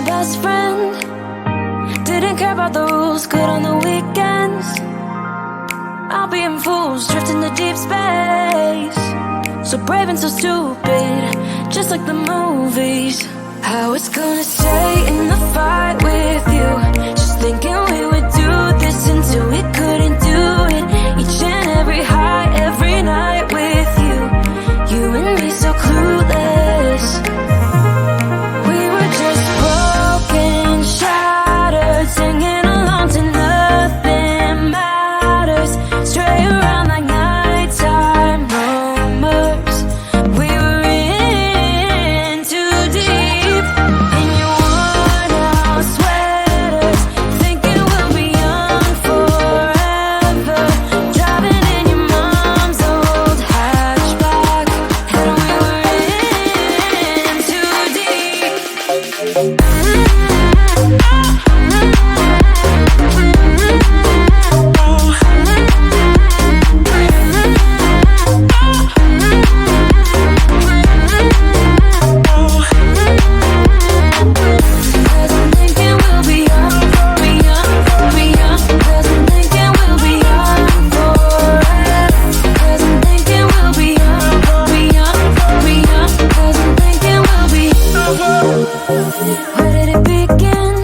best friend. Didn't care about the rules, good on the weekends. I'll be in fools, drifting to deep space. So brave and so stupid, just like the movies. I was gonna stay in the fight with you, just thinking we would do this until we couldn't do it. Each and every high, every night with you, you and me so clueless. We were just broken, shattered, singing along to nothing matters. Stray around like nighttime rumors. We were in too deep. In your worn out sweaters, thinking we'll be young forever. Driving in your mom's old hatchback, and we were in too deep. Cause I'm thinking we'll be young, be young, be young. Cause I'm thinking we'll be young forever. Cause I'm thinking we'll be young, be young, be young. Cause I'm thinking we'll be. Where did it begin?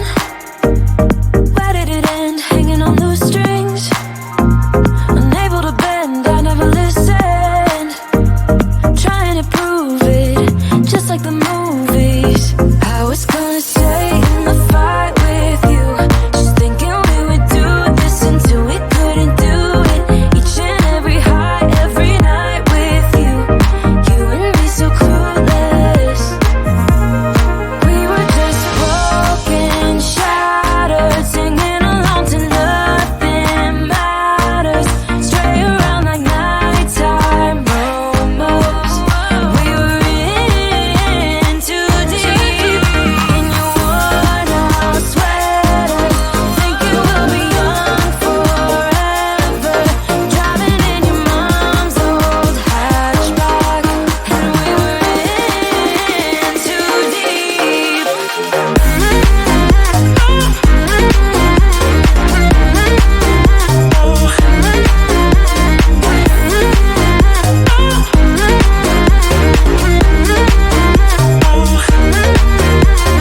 Where did it end? Hanging on loose strings, unable to bend. I never listened, trying to prove it, just like the movies. I was gonna stay in the fight with you, just thinking we would do this until we couldn't do it. Each and every high, every night with you, you and me so clueless. We were just broken, shattered, singing along to nothing matters. Stray around like nighttime rumors. We were in too deep. In your worn out sweaters, thinking we'll be young forever. Driving in your mom's old hatchback, and we were in too deep.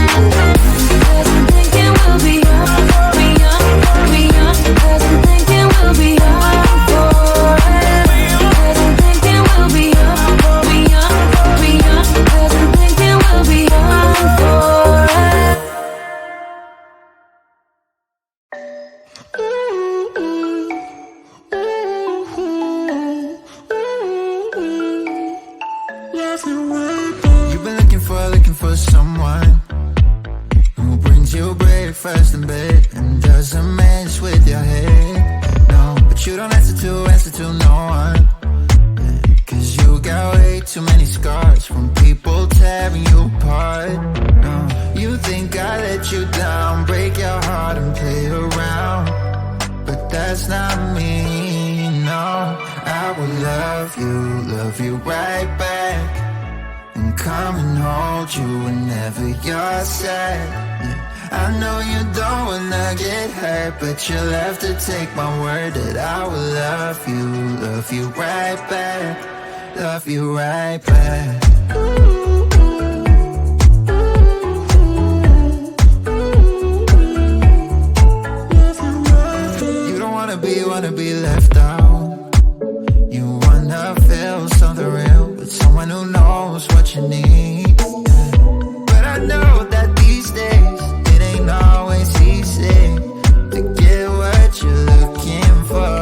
Cause I'm thinking we'll be young, be young, be young. Cause I'm thinking we'll be young forever. Cause I'm thinking we'll be young, be young, be young. Cause I'm thinking we'll be young forever. You've been looking for someone who brings you breakfast in bed and doesn't mess with your head. No, but you don't answer to no one. Cause you got way too many scars from people tearing you apart. No, you think I let you down, break your heart and play around. But that's not me, no. I will love you right back, and come and hold you whenever you're sad. Yeah, I know you don't wanna get hurt, but you'll have to take my word that I will love you right back, love you right back. You don't wanna be left out. You wanna feel something real with someone who knows what you need. But I know that these days it ain't always easy to get what you're looking for.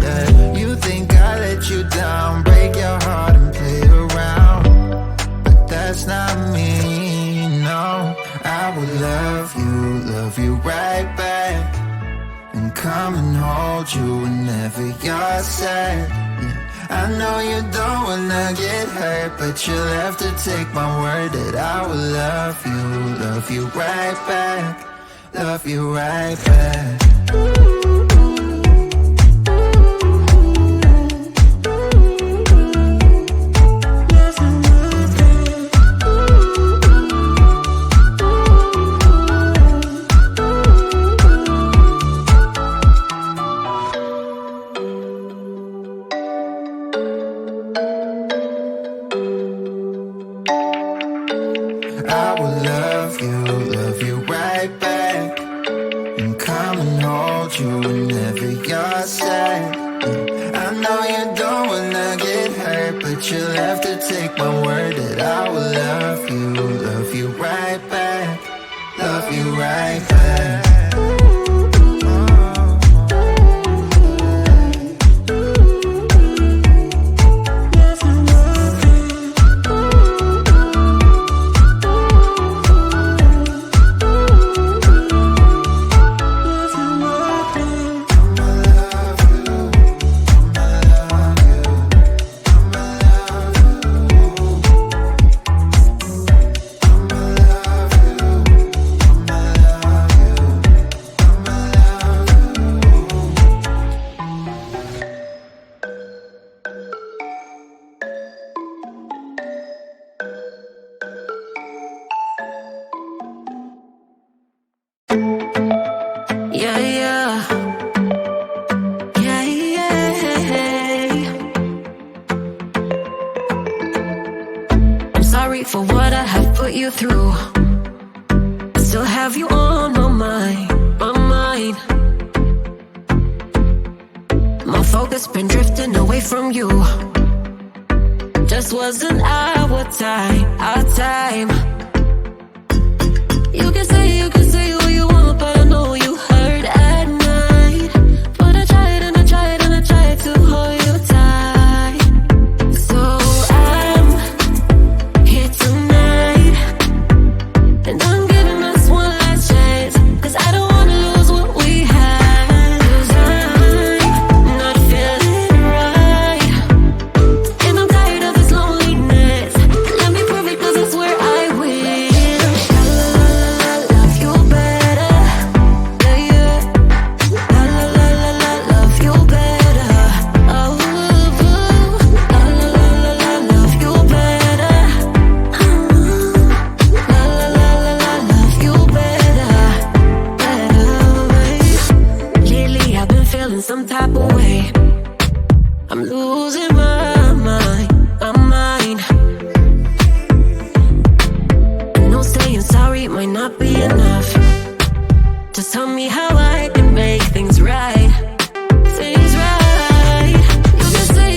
Yeah. You think I let you down, break your heart and play around, but that's not me, no. I will love you right back, and come and hold you whenever you're sad. Yeah. I know you don't wanna get hurt, but you'll have to take my word that I will love you right back, love you right back. love you right back, and come and hold you whenever you're sad. I know you don't wanna get hurt, but you'll have to take my word that I will love you right back, love you right back. For what I have put you through, I still have you on my mind. My focus been drifting away from you. Just wasn't our time. You can say what you want, but I know you hurt at night. But I tried and I tried and I tried to hold you tight. So I'm here tonight, and I'm giving us one last chance, 'cause I don't wanna lose what we had. 'Cause I'm not feeling right, and I'm tired of this loneliness. Let me prove it, 'cause I swear I will. Love you better, yeah. Love you better. Oh, love you better. Love you better. Lately I've been feeling some type of way. I'm losing my mind. I know saying sorry might not be enough. Just tell me how I can make things right.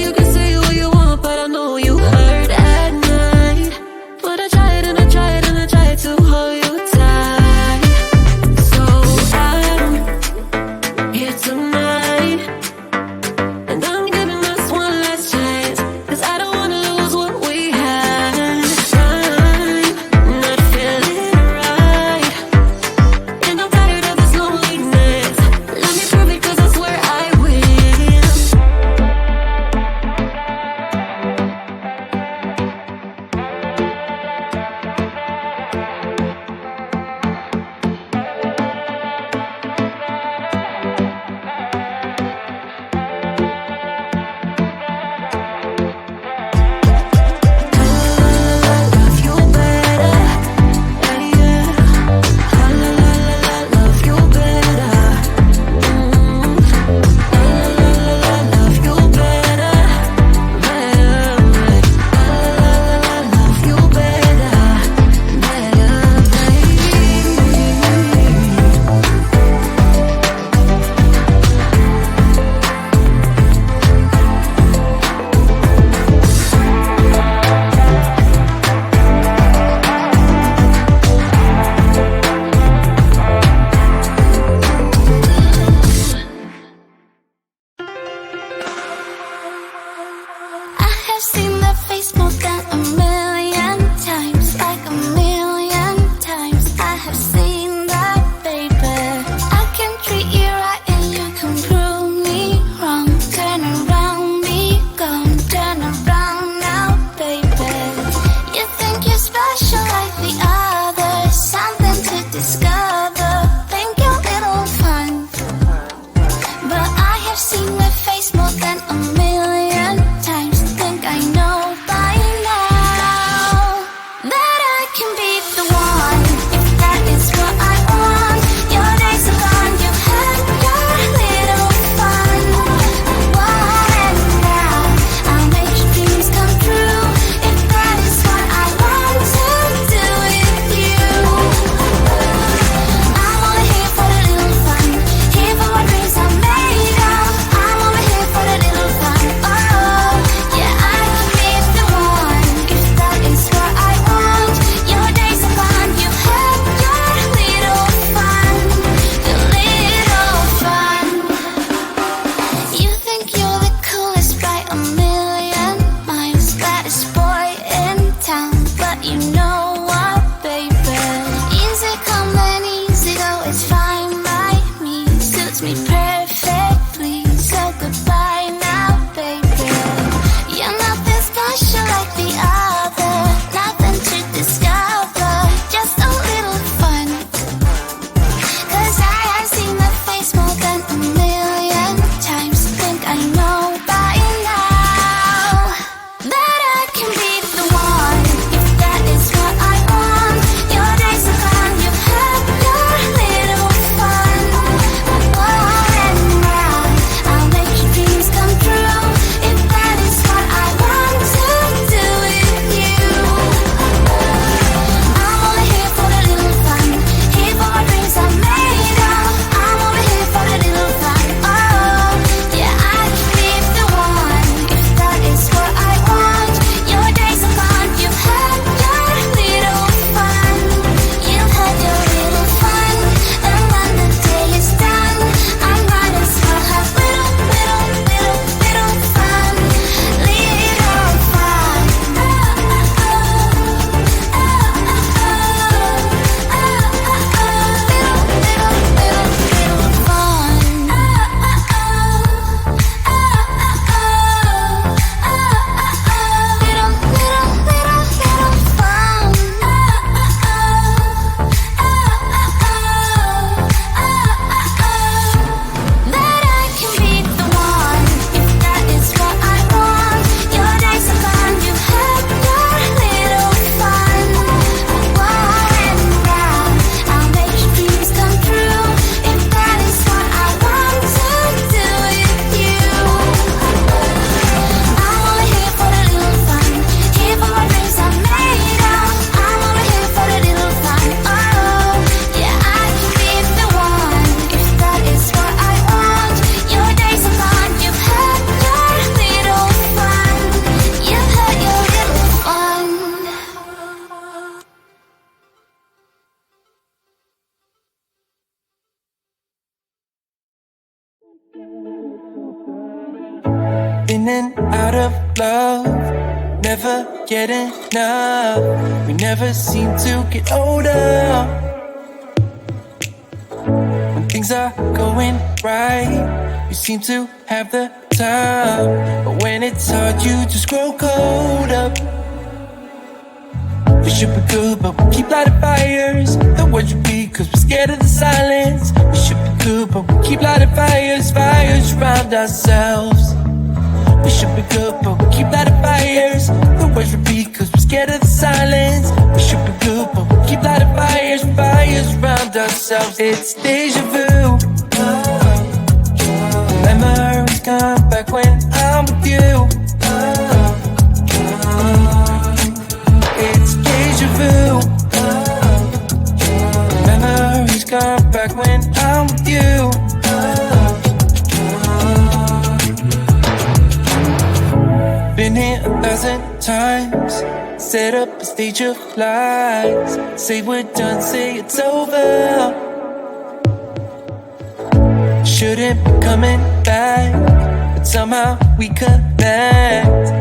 You can say what you want, but I know you hurt at night. But I tried and I tried and I tried to hold you tight. So I'm here tonight, and I'm giving us one last chance, 'cause I don't wanna lose what we had. I'm not feeling right, and I'm tired of this loneliness. Let me prove it, 'cause I swear I will. Love you better, yeah. Love you better. Love you better, Love you better, I have seen that face more than a million times, like a million times. I have seen that, baby. I can treat you right and you can prove me wrong. Turn around, be gone. Turn around now, baby. You think you're special like the others, something to discover. Think you're little fun, but I have seen that face more than a million times. Think I know by now. love, never get enough. We never seem to get older. When things are going right, you seem to have the time. But when it's hard, you just grow colder. We should be good, but we keep lighting fires. The words repeat, cause we're scared of the silence. We should be good, but we keep lighting fires, fires around ourselves. We should be good, but we keep lighting fires. The words repeat, cause we're scared of the silence. We should be good, but we keep lighting fires, fires around ourselves. It's deja vu. Memories come back when I'm with you. It's deja vu. Memories come back when I'm with you. Been here 1,000 times. Set up a stage of lies. Say we're done, say it's over. Shouldn't be coming back, but somehow we connect.